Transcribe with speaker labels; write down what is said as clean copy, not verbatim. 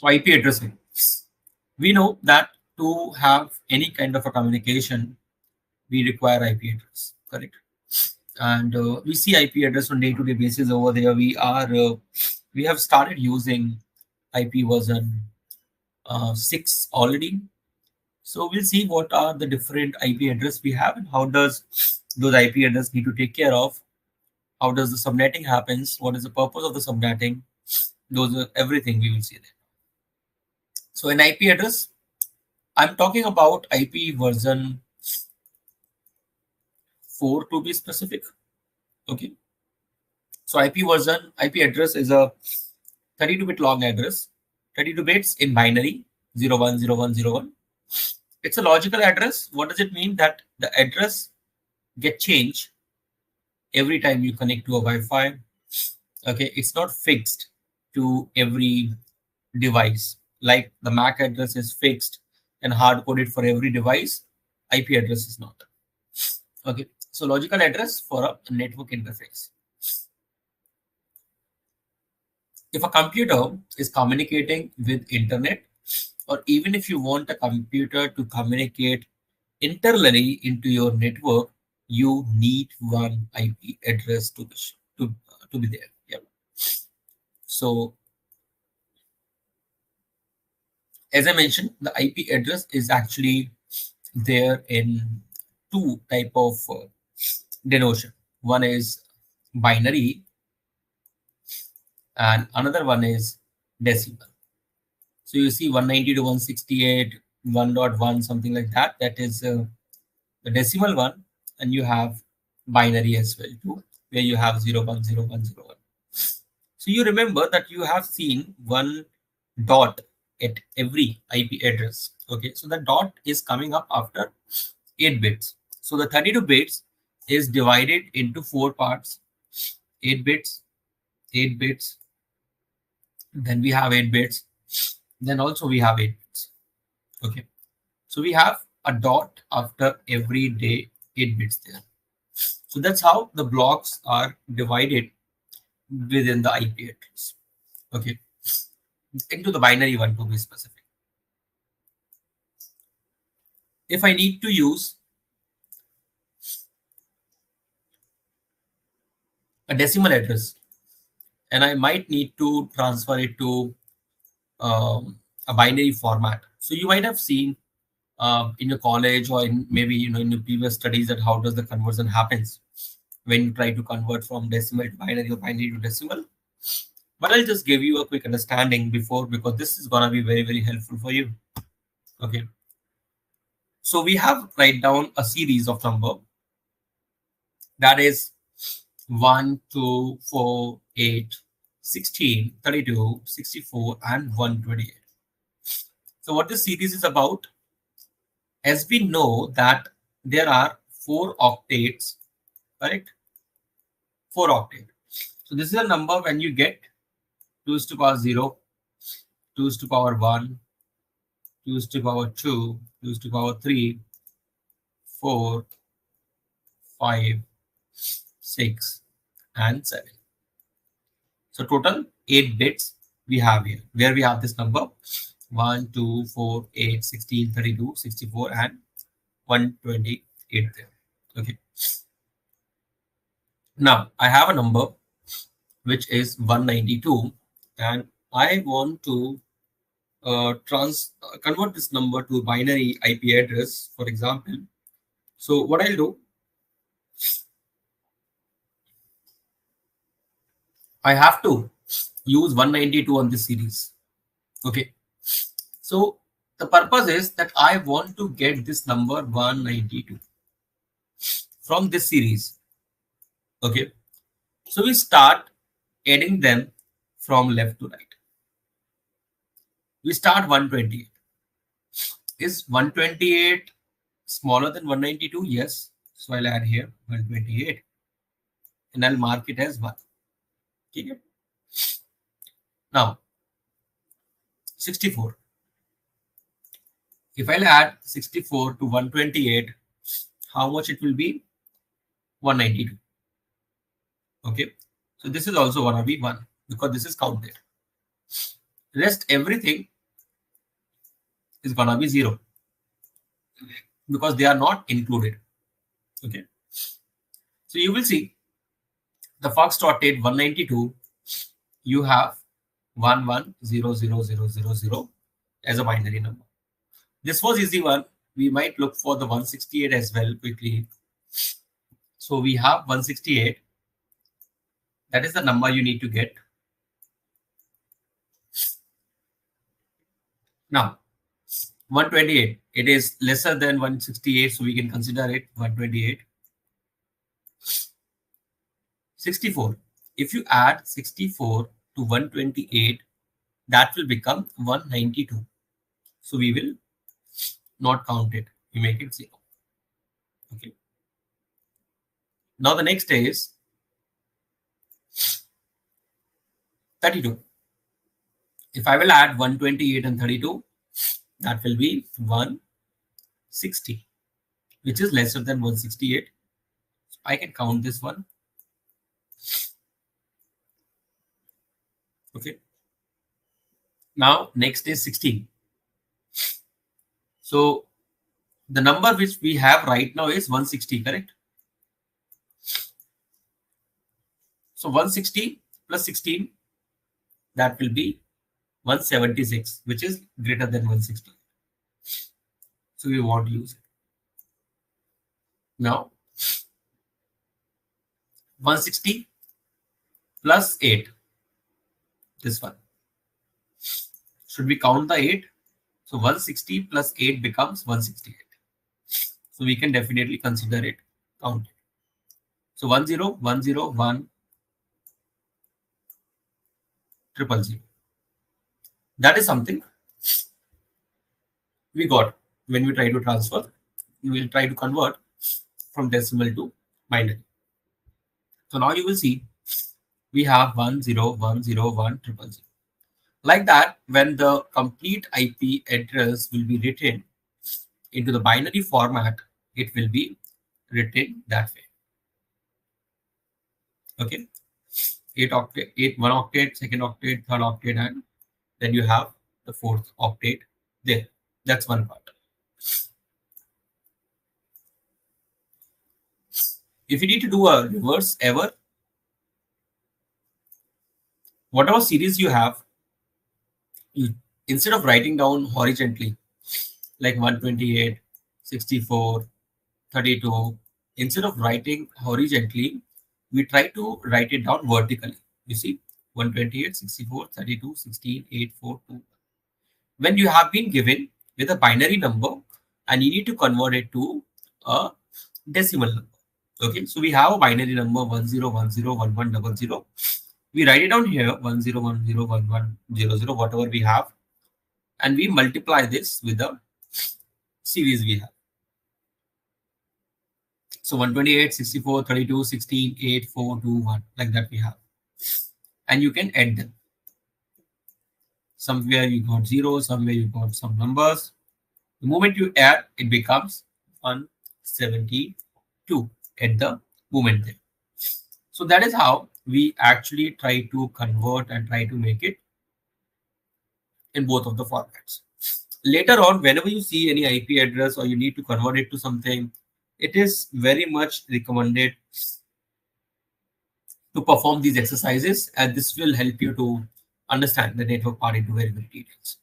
Speaker 1: So IP addressing. We know that to have any kind of a communication, we require IP address, correct? And we see IP address on day-to-day basis over there. We have started using IP version 6 already. So we'll see what are the different IP address we have and how does those IP address need to take care of. How does the subnetting happens? What is the purpose of the subnetting? Those are everything we will see there. So an IP address, I'm talking about IP version 4 to be specific. Okay. So IP address is a 32-bit long address, 32 bits in binary 010101. It's a logical address. What does it mean? That the address get changed every time you connect to a Wi-Fi. Okay, it's not fixed to every device. Like the MAC address is fixed and hard coded for every device, IP address is not. Okay, so logical address for a network interface. If a computer is communicating with internet, or even if you want a computer to communicate internally into your network, you need one IP address to be there. Yeah. So as I mentioned, the IP address is actually there in two type of denotion. One is binary and another one is decimal. So you see 190 to 168, 1.1, something like that. That is the decimal one, and you have binary as well too, where you have 0 1 0 1 0 1. So you remember that you have seen one dot at every IP address. Okay, so the dot is coming up after 8 bits. So the 32 bits is divided into 4 parts: 8 bits, 8 bits, then we have 8 bits, then also we have 8 bits. Okay, so we have a dot after every 8 bits there. So that's how the blocks are divided within the IP address. Okay, into the binary one to be specific. If I need to use a decimal address and I might need to transfer it to a binary format. So you might have seen in your college or in maybe in your previous studies that how does the conversion happens when you try to convert from decimal to binary or binary to decimal. But I'll just give you a quick understanding before, because this is gonna be very, very helpful for you. Okay. So we have write down a series of number that is 1, 2, 4, 8, 16, 32, 64, and 128. So what this series is about, as we know that there are 4 octates, correct? 4 octates. So this is a number when you get 2 to the power 0, 2 to the power 1, 2 to the power 2, 2 to the power 3, 4, 5, 6, and 7. So total 8 bits we have here, where we have this number 1, 2, 4, 8, 16, 32, 64, and 128 there. Okay. Now I have a number which is 192, and I want to convert this number to a binary IP address, for example. So what I'll do, I have to use 192 on this series. Okay. So the purpose is that I want to get this number 192 from this series. Okay. So we start adding them from left to right. We start 128. Is 128 smaller than 192? Yes. So I'll add here 128 and I'll mark it as 1. Okay. Now 64. If I'll add 64 to 128, how much it will be? 192. Okay. So this is also gonna be 1 because this is counted. Rest everything is gonna be 0 because they are not included. Okay, so you will see the first date 192, you have 11000000 as a binary number. This was easy one. We might look for the 168 as well quickly. So we have 168. That is the number you need to get. Now 128, it is lesser than 168, so we can consider it 128. 64, if you add 64 to 128, that will become 192. So we will not count it, we make it 0. Okay, now the next is 32. If I will add 128 and 32, that will be 160, which is lesser than 168. So I can count this one. Okay, now next is 16. So the number which we have right now is 160, correct? So 160 plus 16, that will be 176, which is greater than 160. So we want to use it. Now 160 plus 8, this one. Should we count the 8? So 160 plus 8 becomes 168. So we can definitely consider it, count it. So 10101 000. That is something we got when we try to transfer. We will try to convert from decimal to binary. So now you will see we have 10101 000. Like that, when the complete IP address will be written into the binary format, it will be written that way. Okay, 8 octet, 1 octet, second octet, third octet, and then you have the fourth octet there. That's one part. If you need to do a reverse ever, whatever series you have, you, instead of writing down horizontally, like 128, 64, 32, instead of writing horizontally, we try to write it down vertically. You see, 128, 64, 32, 16, 8, 4, 2. When you have been given with a binary number and you need to convert it to a decimal number. Okay, so we have a binary number 10101100. We write it down here 10101100, whatever we have, and we multiply this with the series we have. So 128, 64, 32, 16, 8, 4, 2, 1, like that we have. And you can add them. Somewhere you got 0, somewhere you got some numbers. The moment you add, it becomes 172 at the moment there. So that is how we actually try to convert and try to make it in both of the formats. Later on, whenever you see any IP address or you need to convert it to something, it is very much recommended to perform these exercises, and this will help you to understand the network part into very, very details.